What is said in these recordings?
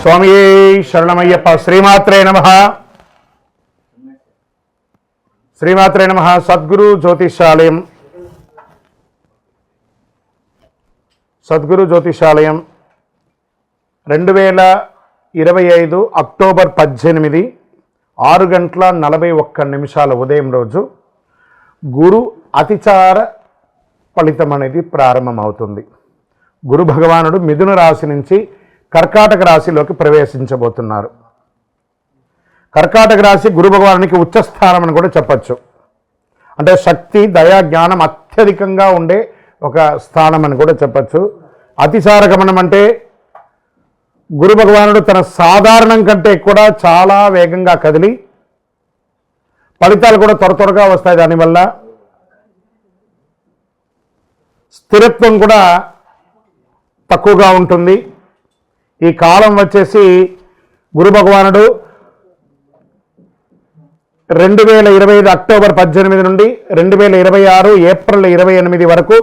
స్వామియే శరణమయ్యప్ప. శ్రీమాత్రే నమః. శ్రీమాత్రే నమః. సద్గురు జ్యోతిషాలయం, సద్గురు జ్యోతిషాలయం 2025 అక్టోబర్ 18 6:41 ఉదయం రోజు గురు అతిచార ఫలితం అనేది ప్రారంభమవుతుంది. గురు భగవానుడు మిథున రాశి నుంచి కర్కాటక రాశిలోకి ప్రవేశించబోతున్నారు. కర్కాటక రాశి గురు భగవానునికి ఉచ్చస్థానం అని కూడా చెప్పచ్చు. అంటే శక్తి, దయా, జ్ఞానం అత్యధికంగా ఉండే ఒక స్థానం అని కూడా చెప్పచ్చు. అతిచార గమనం అంటే గురు భగవానుడు తన సాధారణం కంటే కూడా చాలా వేగంగా కదిలి ఫలితాలు కూడా త్వరగా వస్తాయి. దానివల్ల స్థిరత్వం కూడా తక్కువగా ఉంటుంది. ఈ కాలం వచ్చేసి గురు భగవానుడు 2025 అక్టోబర్ 18 నుండి 2026 ఏప్రిల్ 28 వరకు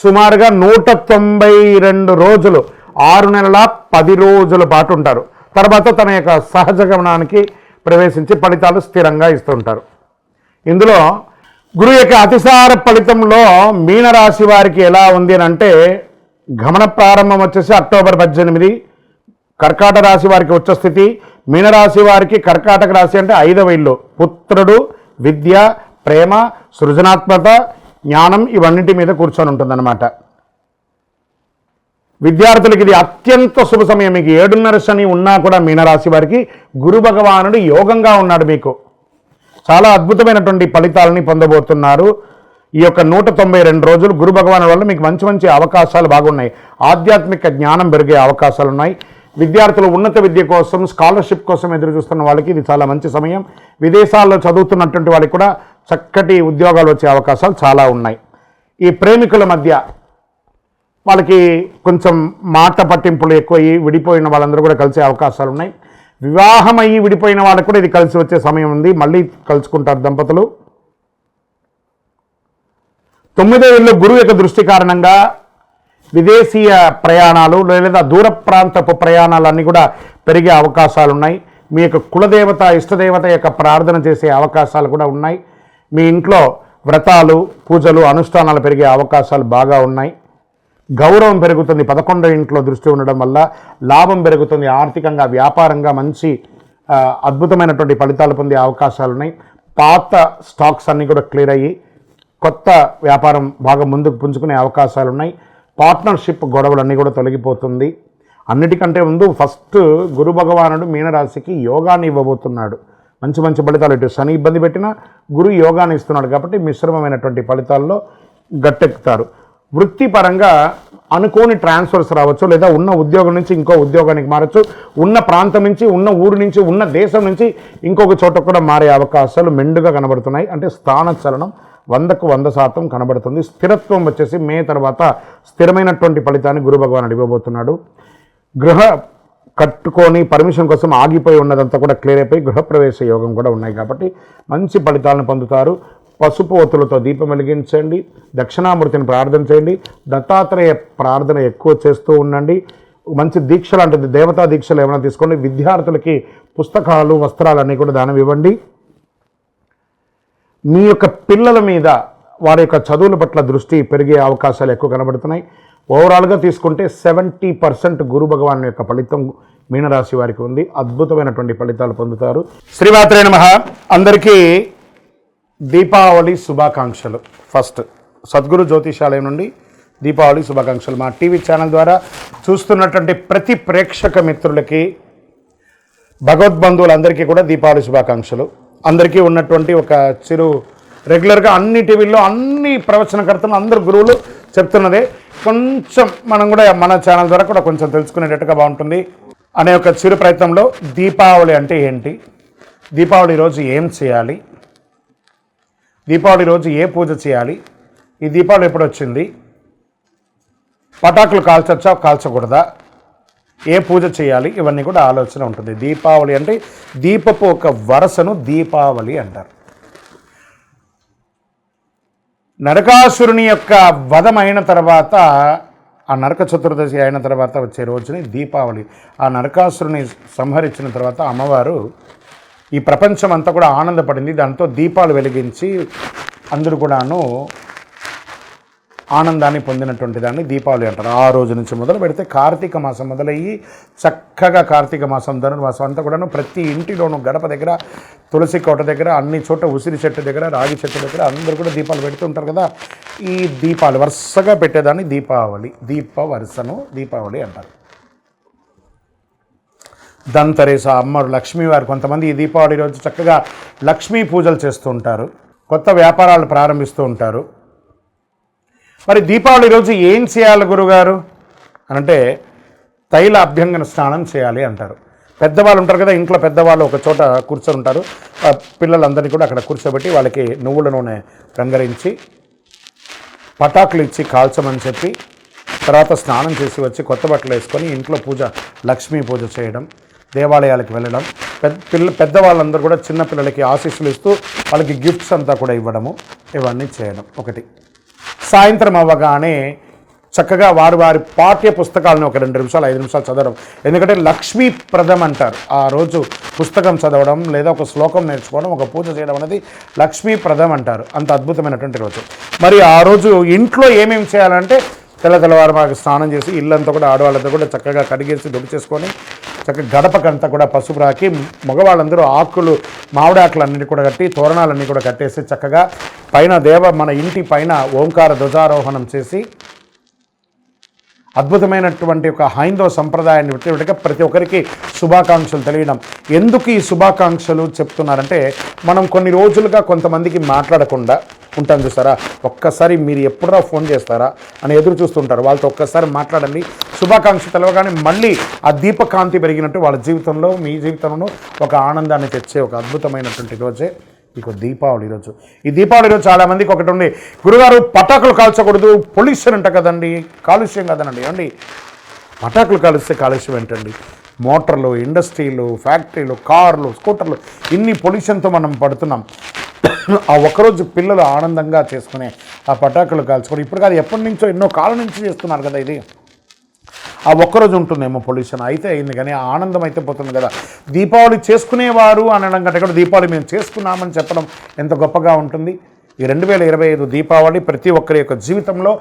సుమారుగా 192 రోజులు, 6 నెలల 10 రోజుల పాటు ఉంటారు. తర్వాత తన యొక్క సహజ గమనానికి ప్రవేశించి ఫలితాలు స్థిరంగా ఇస్తుంటారు. ఇందులో గురు యొక్క అతిసార ఫలితంలో మీనరాశి వారికి ఎలా ఉంది అని అంటే, గమన ప్రారంభం వచ్చేసి అక్టోబర్ 18, కర్కాటక రాశి వారికి ఉచ్చస్థితి, మీనరాశి వారికి కర్కాటక రాశి అంటే 5వ ఇల్లు, పుత్రుడు, విద్య, ప్రేమ, సృజనాత్మక, జ్ఞానం ఇవన్నింటి మీద కూర్చొని ఉంటుందన్నమాట. విద్యార్థులకి ఇది అత్యంత శుభ సమయం. మీకు 7:30 శని ఉన్నా కూడా మీనరాశి వారికి గురు భగవానుడు యోగంగా ఉన్నాడు. మీకు చాలా అద్భుతమైనటువంటి ఫలితాలని పొందబోతున్నారు. ఈ యొక్క 192 రోజులు గురు భగవానుడి వల్ల మీకు మంచి మంచి అవకాశాలు బాగున్నాయి. ఆధ్యాత్మిక జ్ఞానం పెరిగే అవకాశాలు ఉన్నాయి. విద్యార్థులు ఉన్నత విద్య కోసం, స్కాలర్షిప్ కోసం ఎదురు చూస్తున్న వాళ్ళకి ఇది చాలా మంచి సమయం. విదేశాల్లో చదువుతున్నటువంటి వాళ్ళకి కూడా చక్కటి ఉద్యోగాలు వచ్చే అవకాశాలు చాలా ఉన్నాయి. ఈ ప్రేమికుల మధ్య వాళ్ళకి కొంచెం మాట పట్టింపులు ఎక్కువయ్యి విడిపోయిన వాళ్ళందరూ కూడా కలిసే అవకాశాలు ఉన్నాయి. వివాహం అయ్యి విడిపోయిన వాళ్ళకు కూడా ఇది కలిసి వచ్చే సమయం ఉంది. మళ్ళీ కలుసుకుంటారు దంపతులు. 9వ ఇల్లు గురువు యొక్క దృష్టి కారణంగా విదేశీయ ప్రయాణాలు లేదా దూర ప్రాంతపు ప్రయాణాలన్నీ కూడా పెరిగే అవకాశాలు ఉన్నాయి. మీ యొక్క కులదేవత, ఇష్టదేవత యొక్క ప్రార్థన చేసే అవకాశాలు కూడా ఉన్నాయి. మీ ఇంట్లో వ్రతాలు, పూజలు, అనుష్ఠానాలు పెరిగే అవకాశాలు బాగా ఉన్నాయి. గౌరవం పెరుగుతుంది. 11వ ఇంట్లో దృష్టి ఉండడం వల్ల లాభం పెరుగుతుంది. ఆర్థికంగా, వ్యాపారంగా మంచి అద్భుతమైనటువంటి ఫలితాలు పొందే అవకాశాలు ఉన్నాయి. పాత స్టాక్స్ అన్నీ కూడా క్లియర్ అయ్యి కొత్త వ్యాపారం బాగా ముందుకు పుంజుకునే అవకాశాలు ఉన్నాయి. పార్ట్నర్షిప్ గొడవలన్నీ కూడా తొలగిపోతుంది. అన్నిటికంటే ముందు ఫస్ట్ గురు భగవానుడు మీనరాశికి యోగాన్ని ఇవ్వబోతున్నాడు. మంచి మంచి ఫలితాలు. ఇటు శని ఇబ్బంది పెట్టినా గురు యోగాన్ని ఇస్తున్నాడు కాబట్టి మిశ్రమమైనటువంటి ఫలితాల్లో గట్టెక్కుతారు. వృత్తిపరంగా అనుకోని ట్రాన్స్ఫర్స్ రావచ్చు, లేదా ఉన్న ఉద్యోగం నుంచి ఇంకో ఉద్యోగానికి మారచ్చు, ఉన్న ప్రాంతం నుంచి, ఉన్న ఊరు నుంచి, ఉన్న దేశం నుంచి ఇంకొక చోట కూడా మారే అవకాశాలు మెండుగా కనబడుతున్నాయి. అంటే స్థాన చలనం 100కు 100% కనబడుతుంది. స్థిరత్వం వచ్చేసి మే తర్వాత స్థిరమైనటువంటి ఫలితాన్ని గురు భగవానుడు ఇవ్వబోతున్నాడు. గృహ కట్టుకొని పర్మిషన్ కోసం ఆగిపోయి ఉన్నదంతా కూడా క్లియర్ అయిపోయి గృహప్రవేశ యోగం కూడా ఉన్నాయి కాబట్టి మంచి ఫలితాలను పొందుతారు. పసుపు ఒత్తులతో దీపం వెలిగించండి. దక్షిణామూర్తిని ప్రార్థన చేయండి. దత్తాత్రేయ ప్రార్థన ఎక్కువ చేస్తూ ఉండండి. మంచి దీక్ష లాంటిది, దేవతా దీక్షలు ఏమైనా తీసుకోండి. విద్యార్థులకి పుస్తకాలు, వస్త్రాలన్నీ కూడా దానం ఇవ్వండి. మీ యొక్క పిల్లల మీద, వారి యొక్క చదువుల పట్ల దృష్టి పెరిగే అవకాశాలు ఎక్కువ కనబడుతున్నాయి. ఓవరాల్గా తీసుకుంటే 70% గురు భగవాన్ యొక్క ఫలితం మీనరాశి వారికి ఉంది. అద్భుతమైనటువంటి ఫలితాలు పొందుతారు. శ్రీమాత్రే నమః. అందరికీ దీపావళి శుభాకాంక్షలు. ఫస్ట్ సద్గురు జ్యోతిషాలయం నుండి దీపావళి శుభాకాంక్షలు. మా టీవీ ఛానల్ ద్వారా చూస్తున్నటువంటి ప్రతి ప్రేక్షక మిత్రులకి, భగవద్బంధువులందరికీ కూడా దీపావళి శుభాకాంక్షలు. అందరికీ ఉన్నటువంటి ఒక చిరు రెగ్యులర్గా అన్ని టీవీల్లో అన్ని ప్రవచనకర్తలు, అందరు గురువులు చెప్తున్నదే, కొంచెం మనం కూడా మన ఛానల్ ద్వారా కూడా కొంచెం తెలుసుకునేటట్టుగా బాగుంటుంది అనే ఒక చిరు ప్రయత్నంలో దీపావళి అంటే ఏంటి, దీపావళి రోజు ఏం చేయాలి, దీపావళి రోజు ఏ పూజ చేయాలి, ఈ దీపావళి ఎప్పుడు వచ్చింది, పటాకులు కాల్చొచ్చా కాల్చకూడదా, ఏ పూజ చేయాలి, ఇవన్నీ కూడా ఆలోచన ఉంటుంది. దీపావళి అంటే దీపపు ఒక వరసను దీపావళి అంటారు. నరకాసురుని యొక్క వధమైన తర్వాత ఆ నరక చతుర్దశి అయిన తర్వాత వచ్చే రోజుని దీపావళి. ఆ నరకాసురుని సంహరించిన తర్వాత అమ్మవారు ఈ ప్రపంచం అంతా కూడా ఆనందపడింది. దాంతో దీపాలు వెలిగించి అందరూ కూడాను ఆనందాన్ని పొందినటువంటి దాన్ని దీపావళి అంటారు. ఆ రోజు నుంచి మొదలు పెడితే కార్తీక మాసం మొదలయ్యి చక్కగా కార్తీక మాసం ధనుర్మాసం అంతా కూడాను ప్రతి ఇంటిలోనూ గడప దగ్గర, తులసి కోట దగ్గర, అన్ని చోట ఉసిరి చెట్టు దగ్గర, రాగి చెట్టు దగ్గర అందరూ కూడా దీపాలు పెడుతుంటారు కదా. ఈ దీపాలు వరుసగా పెట్టేదాన్ని దీపావళి, దీప వరుసను దీపావళి అంటారు. ధన్తెరస్ అమ్మవారు లక్ష్మీవారు కొంతమంది ఈ దీపావళి రోజు చక్కగా లక్ష్మీ పూజలు చేస్తూ ఉంటారు, కొత్త వ్యాపారాలు ప్రారంభిస్తూ ఉంటారు. మరి దీపావళి రోజు ఏం చేయాలి గురుగారు అని అంటే తైల అభ్యంగన స్నానం చేయాలి అంటారు. పెద్దవాళ్ళు ఉంటారు కదా, ఇంట్లో పెద్దవాళ్ళు ఒక చోట కూర్చొని ఉంటారు. పిల్లలందరినీ కూడా అక్కడ కూర్చోబెట్టి వాళ్ళకి నువ్వుల నూనె రంగరించి పటాకులు ఇచ్చి కాల్చమని చెప్పి తర్వాత స్నానం చేసి వచ్చి కొత్త బట్టలు వేసుకొని ఇంట్లో పూజ, లక్ష్మీ పూజ చేయడం, దేవాలయాలకు వెళ్ళడం, పెద్దవాళ్ళందరూ కూడా చిన్నపిల్లలకి ఆశీస్సులు ఇస్తూ వాళ్ళకి గిఫ్ట్స్ అంతా కూడా ఇవ్వడము, ఇవన్నీ చేయడం. ఒకటి, సాయంత్రం అవ్వగానే చక్కగా వారి పాఠ్య పుస్తకాలను ఒక 2 నిమిషాలు 5 నిమిషాలు చదవడం. ఎందుకంటే లక్ష్మీప్రదం అంటారు. ఆ రోజు పుస్తకం చదవడం లేదా ఒక శ్లోకం నేర్చుకోవడం, ఒక పూజ చేయడం అనేది లక్ష్మీప్రదం అంటారు. అంత అద్భుతమైనటువంటి రోజు. మరి ఆ రోజు ఇంట్లో ఏమేమి చేయాలంటే తెల్లవారు మాకు స్నానం చేసి ఇల్లంతా కూడా ఆడవాళ్ళంతా కూడా చక్కగా కడిగేసి దుడి చేసుకొని చక్కగా గడపకంతా కూడా పసుపు రాకి మగవాళ్ళందరూ ఆకులు, మామిడాకులు అన్నిటి కూడా కట్టి తోరణాలన్నీ కూడా కట్టేసి చక్కగా పైన మన ఇంటి పైన ఓంకార ధ్వజారోహణం చేసి అద్భుతమైనటువంటి ఒక హైందవ సంప్రదాయాన్ని విట్టగా ప్రతి ఒక్కరికి శుభాకాంక్షలు తెలియడం. ఎందుకు ఈ శుభాకాంక్షలు చెప్తున్నారంటే మనం కొన్ని రోజులుగా కొంతమందికి మాట్లాడకుండా ఉంటాం చూస్తారా, ఒక్కసారి మీరు ఎప్పుడో ఫోన్ చేస్తారా అని ఎదురు చూస్తుంటారు. వాళ్ళతో ఒక్కసారి మాట్లాడండి, శుభాకాంక్ష తెలవగానే మళ్ళీ ఆ దీపకాంతి పెరిగినట్టు వాళ్ళ జీవితంలో, మీ జీవితంలో ఒక ఆనందాన్ని తెచ్చే ఒక అద్భుతమైనటువంటి రోజే ఇక దీపావళి రోజు. ఈ దీపావళి రోజు చాలామందికి ఒకటి ఉంది, గురుగారు పటాకులు కాల్చకూడదు, పొల్యూషన్ అంట కదండి, కాలుష్యం కదనండి. ఏమండి, పటాకులు కాలుస్తే కాలుష్యం ఏంటండి? మోటార్లు, ఇండస్ట్రీలు, ఫ్యాక్టరీలు, కార్లు, స్కూటర్లు, ఇన్ని పొల్యూషన్తో మనం పడుతున్నాం. ఆ ఒక్కరోజు పిల్లలు ఆనందంగా చేసుకునే ఆ పటాకులు కాల్చుకొని, ఇప్పుడు కాదు ఎప్పటి నుంచో ఎన్నో కాలం నుంచి చేస్తున్నారు కదా. ఇది ఆ ఒక్కరోజు ఉంటుందేమో పొల్యూషన్, అయితే అయింది కానీ ఆనందం అయితే పోతుంది కదా. దీపావళి చేసుకునేవారు అనడం కంటే కూడా దీపావళి మేము చేసుకున్నామని చెప్పడం ఎంత గొప్పగా ఉంటుంది. ఈ 2025 దీపావళి ప్రతి ఒక్కరి యొక్క జీవితంలో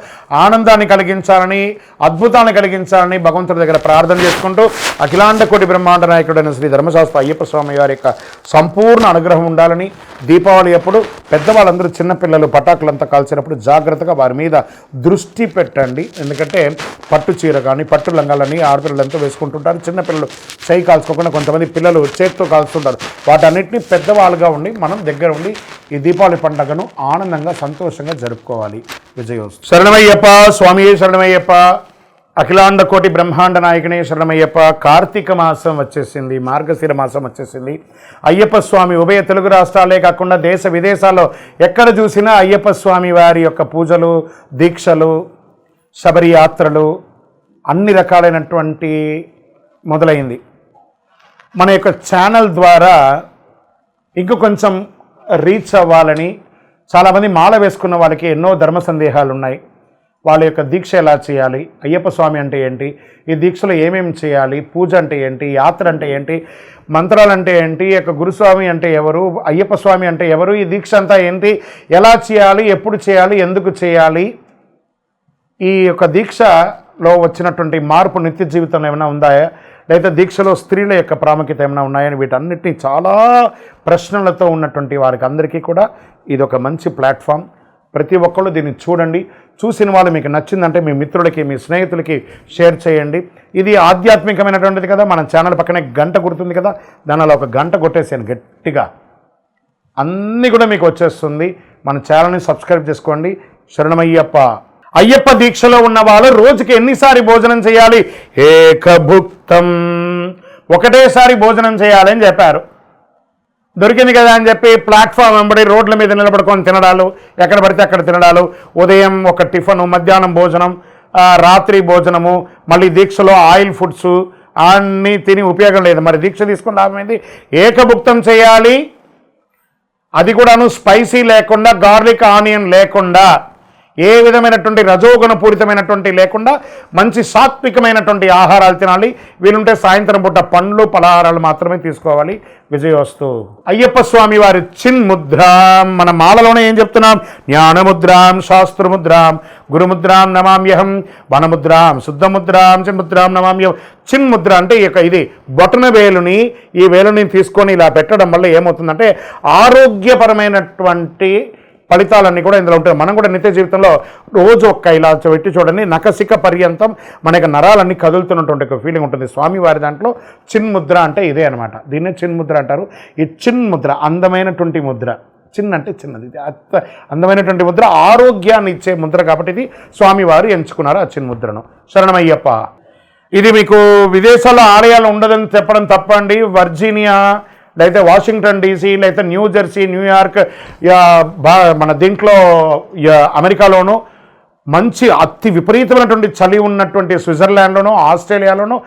ఆనందాన్ని కలిగించాలని, అద్భుతాన్ని కలిగించాలని భగవంతుడి దగ్గర ప్రార్థన చేసుకుంటూ అఖిలాండ కోటి బ్రహ్మాండ నాయకుడైన శ్రీ ధర్మశాస్త్ర అయ్యప్ప స్వామి వారి యొక్క సంపూర్ణ అనుగ్రహం ఉండాలని, దీపావళి అప్పుడు పెద్దవాళ్ళందరూ చిన్నపిల్లలు పటాకులంతా కాల్చినప్పుడు జాగ్రత్తగా వారి మీద దృష్టి పెట్టండి. ఎందుకంటే పట్టు చీర కానీ పట్టు లంగాలని ఆడపిల్లలంతా వేసుకుంటుంటారు. చిన్నపిల్లలు చేయి కాల్చుకోకుండా కొంతమంది పిల్లలు చేతితో కాల్చుతుంటారు. వాటన్నిటిని పెద్దవాళ్ళుగా ఉండి మనం దగ్గర ఉండి ఈ దీపావళి పండుగను ఆనందంగా సంతోషంగా జరుపుకోవాలి. విజయోస్తు. శరణమయ్యప్ప స్వామి, శరణమయ్యప్ప. అఖిలాండ కోటి బ్రహ్మాండ నాయకునే శరణమయ్యప్ప. కార్తీక మాసం వచ్చేసింది, మార్గశిర మాసం వచ్చేసింది. అయ్యప్ప స్వామి ఉభయ తెలుగు రాష్ట్రాలే కాకుండా దేశ విదేశాల్లో ఎక్కడ చూసినా అయ్యప్ప స్వామి వారి యొక్క పూజలు, దీక్షలు, శబరి యాత్రలు అన్ని రకాలైనటువంటి మొదలైంది. మన యొక్క ఛానల్ ద్వారా ఇంక కొంచెం రీచ్ అవ్వాలని చాలామంది మాల వేసుకున్న వాళ్ళకి ఎన్నో ధర్మ సందేహాలు ఉన్నాయి. వాళ్ళ యొక్క దీక్ష ఎలా చేయాలి, అయ్యప్ప స్వామి అంటే ఏంటి, ఈ దీక్షలో ఏమేమి చేయాలి, పూజ అంటే ఏంటి, యాత్ర అంటే ఏంటి, మంత్రాలు అంటే ఏంటి, యొక్క గురుస్వామి అంటే ఎవరు, అయ్యప్ప స్వామి అంటే ఎవరు, ఈ దీక్ష అంతా ఏంటి, ఎలా చేయాలి, ఎప్పుడు చేయాలి, ఎందుకు చేయాలి, ఈ యొక్క దీక్షలో వచ్చినటువంటి మార్పు నిత్య జీవితంలో ఏమైనా ఉందా, లేదా దీక్షలో స్త్రీల యొక్క ప్రాముఖ్యత ఏమైనా ఉన్నాయని వీటన్నిటినీ చాలా ప్రశ్నలతో ఉన్నటువంటి వారికి అందరికీ కూడా ఇది ఒక మంచి ప్లాట్ఫామ్. ప్రతి ఒక్కళ్ళు దీన్ని చూడండి. చూసిన వాళ్ళు మీకు నచ్చిందంటే మీ మిత్రులకి, మీ స్నేహితులకి షేర్ చేయండి. ఇది ఆధ్యాత్మికమైనటువంటిది కదా. మన ఛానల్ పక్కనే గంట గుర్తుంది కదా, దానిలో ఒక గంట కొట్టేసాను గట్టిగా, అన్నీ కూడా మీకు వచ్చేస్తుంది. మన ఛానల్ని సబ్స్క్రైబ్ చేసుకోండి. శరణమయ్యప్ప. అయ్యప్ప దీక్షలో ఉన్న వాళ్ళు రోజుకి ఎన్నిసారి భోజనం చేయాలి? ఏకభుక్తం, ఒకటేసారి భోజనం చేయాలి అని చెప్పారు. దొరికింది కదా అని చెప్పి ప్లాట్ఫామ్ వెంబడి రోడ్ల మీద నిలబడుకొని తినడాలు, ఎక్కడ పడితే అక్కడ తినడాలు, ఉదయం ఒక టిఫను, మధ్యాహ్నం భోజనం, రాత్రి భోజనము, మళ్ళీ దీక్షలో ఆయిల్ ఫుడ్స్ అన్నీ తిని ఉపయోగం లేదు. మరి దీక్ష తీసుకుని లాభమైంది. ఏకభుక్తం చేయాలి, అది కూడాను స్పైసీ లేకుండా, గార్లిక్ ఆనియన్ లేకుండా. ఏ విధమైనటువంటి రజోగుణ పూరితమైనటువంటి లేకుండా మంచి సాత్వికమైనటువంటి ఆహారాలు తినాలి. వీలుంటే సాయంత్రం పూట పండ్లు పలహారాలు మాత్రమే తీసుకోవాలి. విజయోస్తు. అయ్యప్ప స్వామి వారి చిన్ముద్రాం, మన మాలలోనే ఏం చెప్తున్నాం? జ్ఞానముద్రాం, శాస్త్రముద్రాం, గురుముద్రాం నమామ్యహం, వనముద్రాం, శుద్ధముద్రాం, చిన్ముద్రాం నమామ్యహం. చిన్ముద్ర అంటే ఇది బొటన వేలుని, ఈ వేలుని తీసుకొని ఇలా పెట్టడం వల్ల ఏమవుతుందంటే ఆరోగ్యపరమైనటువంటి ఫలితాలన్నీ కూడా ఇందులో ఉంటాయి. మనం కూడా నిత్య జీవితంలో రోజు ఒక్క ఇలా పెట్టి చూడండి, నఖశిఖ పర్యంతం మనకి నరాలన్నీ కదులుతున్నటువంటి ఒక ఫీలింగ్ ఉంటుంది. స్వామివారి దాంట్లో చిన్ముద్ర అంటే ఇదే అనమాట. దీన్నే చిన్ముద్ర అంటారు. ఈ చిన్ముద్ర అందమైనటువంటి ముద్ర. చిన్న అంటే చిన్నది, అందమైనటువంటి ముద్ర, ఆరోగ్యాన్ని ఇచ్చే ముద్ర కాబట్టి ఇది స్వామివారు ఎంచుకున్నారు ఆ చిన్ముద్రను. శరణమయ్యప్ప. ఇది మీకు విదేశాల్లో ఆలయాలు ఉండదని చెప్పడం తప్పండి. వర్జీనియా, లేకపోతే వాషింగ్టన్ డీసీ, లేకపోతే న్యూజెర్సీ, న్యూయార్క్, మన దీంట్లో అమెరికాలోనూ మంచి అతి విపరీతమైనటువంటి చలి ఉన్నటువంటి స్విట్జర్లాండ్లోనూ, ఆస్ట్రేలియాలోనూ,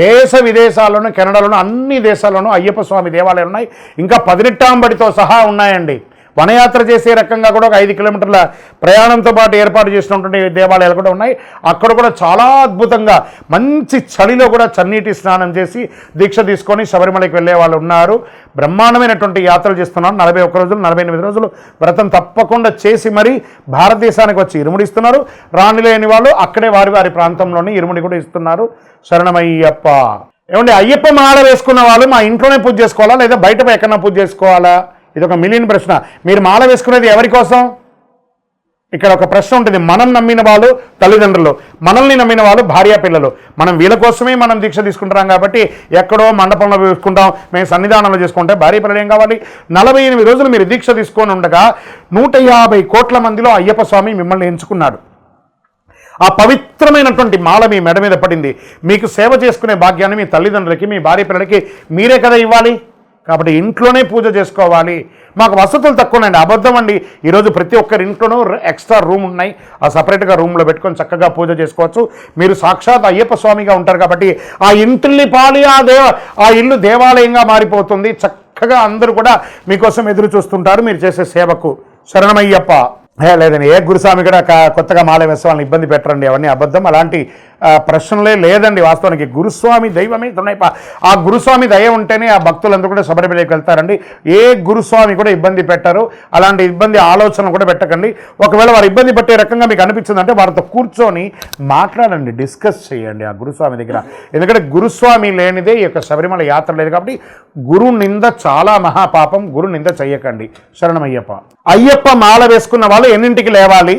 దేశ విదేశాల్లోనూ, కెనడాలోనూ, అన్ని దేశాల్లోనూ అయ్యప్ప స్వామి దేవాలయాలు ఉన్నాయి. ఇంకా 18 బడితో సహా ఉన్నాయండి. వనయాత్ర చేసే రకంగా కూడా ఒక 5 కిలోమీటర్ల ప్రయాణంతో పాటు ఏర్పాటు చేసినటువంటి దేవాలయాలు కూడా ఉన్నాయి. అక్కడ కూడా చాలా అద్భుతంగా మంచి చలిలో కూడా చన్నీటి స్నానం చేసి దీక్ష తీసుకొని శబరిమలకి వెళ్ళే వాళ్ళు ఉన్నారు. బ్రహ్మాండమైనటువంటి యాత్రలు చేస్తున్నారు. 41 రోజులు 48 రోజులు వ్రతం తప్పకుండా చేసి మరీ భారతదేశానికి వచ్చి ఇరుముడి ఇస్తున్నారు. రానిలేని వాళ్ళు అక్కడే వారి వారి ప్రాంతంలోనే ఇరుముడి కూడా ఇస్తున్నారు. శరణమయ్యప్ప. ఏమండి, అయ్యప్ప మాల వేసుకున్న వాళ్ళు మా ఇంట్లోనే పూజ చేసుకోవాలా లేదా బయట ఎక్కడన్నా పూజ చేసుకోవాలా? ఇది ఒక మిలియన్ ప్రశ్న. మీరు మాల వేసుకునేది ఎవరి కోసం? ఇక్కడ ఒక ప్రశ్న ఉంటుంది. మనం నమ్మిన వాళ్ళు తల్లిదండ్రులు, మనల్ని నమ్మిన వాళ్ళు భార్య పిల్లలు. మనం వీళ్ళ కోసమే మనం దీక్ష తీసుకుంటాం కాబట్టి ఎక్కడో మండపంలో వేసుకుంటాం, మేము సన్నిధానంలో చేసుకుంటే భార్య పిల్లలు ఏం కావాలి? 48 రోజులు మీరు దీక్ష తీసుకొని ఉండగా 150 కోట్ల మందిలో అయ్యప్ప స్వామి మిమ్మల్ని ఎంచుకున్నాడు. ఆ పవిత్రమైనటువంటి మాల మీ మెడ మీద పడింది. మీకు సేవ చేసుకునే భాగ్యాన్ని మీ తల్లిదండ్రులకి, మీ భార్య పిల్లలకి మీరే కదా ఇవ్వాలి. కాబట్టి ఇంట్లోనే పూజ చేసుకోవాలి. మాకు వసతులు తక్కువ ఉన్నాయండి, అబద్ధం అండి. ఈరోజు ప్రతి ఒక్కరి ఇంట్లోనూ ఎక్స్ట్రా రూమ్ ఉన్నాయి. ఆ సపరేట్గా రూమ్లో పెట్టుకొని చక్కగా పూజ చేసుకోవచ్చు. మీరు సాక్షాత్ అయ్యప్ప స్వామిగా ఉంటారు కాబట్టి ఆ ఇంటిల్లి పాలి ఆ ఇల్లు దేవాలయంగా మారిపోతుంది. చక్కగా అందరూ కూడా మీకోసం ఎదురు చూస్తుంటారు మీరు చేసే సేవకు. శరణమయ్యప్ప. లేదండి, ఏ గురుస్వామి కూడా కొత్తగా మాల వేసే వాళ్ళని ఇబ్బంది పెట్టరండి. అవన్నీ అబద్ధం. అలాంటి ప్రశ్నలే లేదండి. వాస్తవానికి గురుస్వామి దైవమే తునైప. ఆ గురుస్వామి దయ ఉంటేనే ఆ భక్తులందరూ కూడా శబరిమలకి వెళ్తారండి. ఏ గురుస్వామి కూడా ఇబ్బంది పెట్టరు. అలాంటి ఇబ్బంది ఆలోచన కూడా పెట్టకండి. ఒకవేళ వారు ఇబ్బంది పెట్టే రకంగా మీకు అనిపించిందంటే వారితో కూర్చొని మాట్లాడండి, డిస్కస్ చేయండి ఆ గురుస్వామి దగ్గర. ఎందుకంటే గురుస్వామి లేనిదే ఈ యొక్క శబరిమల యాత్ర లేదు కాబట్టి గురు నింద చాలా మహాపాపం. గురు నింద చెయ్యకండి. శరణమయ్యప్ప. అయ్యప్ప మాల వేసుకున్న వాళ్ళు ఎన్నింటికి లేవాలి,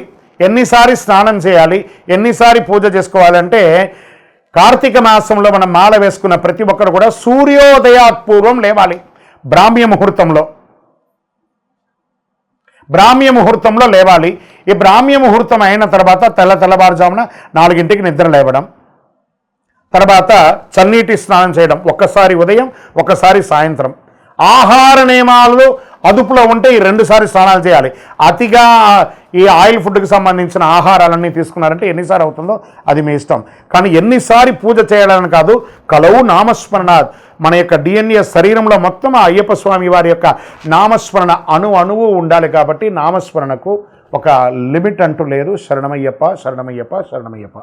ఎన్నిసారి స్నానం చేయాలి, ఎన్నిసారి పూజ చేసుకోవాలంటే కార్తీక మాసంలో మనం మాల వేసుకున్న ప్రతి ఒక్కరు కూడా సూర్యోదయాత్పూర్వం లేవాలి. బ్రాహ్మ్య ముహూర్తంలో లేవాలి. ఈ బ్రాహ్మ్య ముహూర్తం అయిన తర్వాత తెల్లవారుజామున 4 నిద్ర లేవడం, తర్వాత చన్నీటి స్నానం చేయడం, ఒక్కసారి ఉదయం ఒక్కసారి సాయంత్రం. ఆహార నియమాలు అదుపులో ఉంటే ఈ 2 సార్లు స్నానాలు చేయాలి. అతిగా ఈ ఆయిల్ ఫుడ్కి సంబంధించిన ఆహారాలన్నీ తీసుకున్నారంటే ఎన్నిసార్లు అవుతుందో అది మీ ఇష్టం. కానీ ఎన్నిసారి పూజ చేయాలని కాదు, కలవు నామస్మరణాత్. మన యొక్క DNA శరీరంలో మొత్తం ఆ అయ్యప్ప స్వామి వారి యొక్క నామస్మరణ అణువు ఉండాలి. కాబట్టి నామస్మరణకు ఒక లిమిట్ అంటూ లేదు. శరణమయ్యప్ప, శరణమయ్యప్ప, శరణమయ్యప్ప.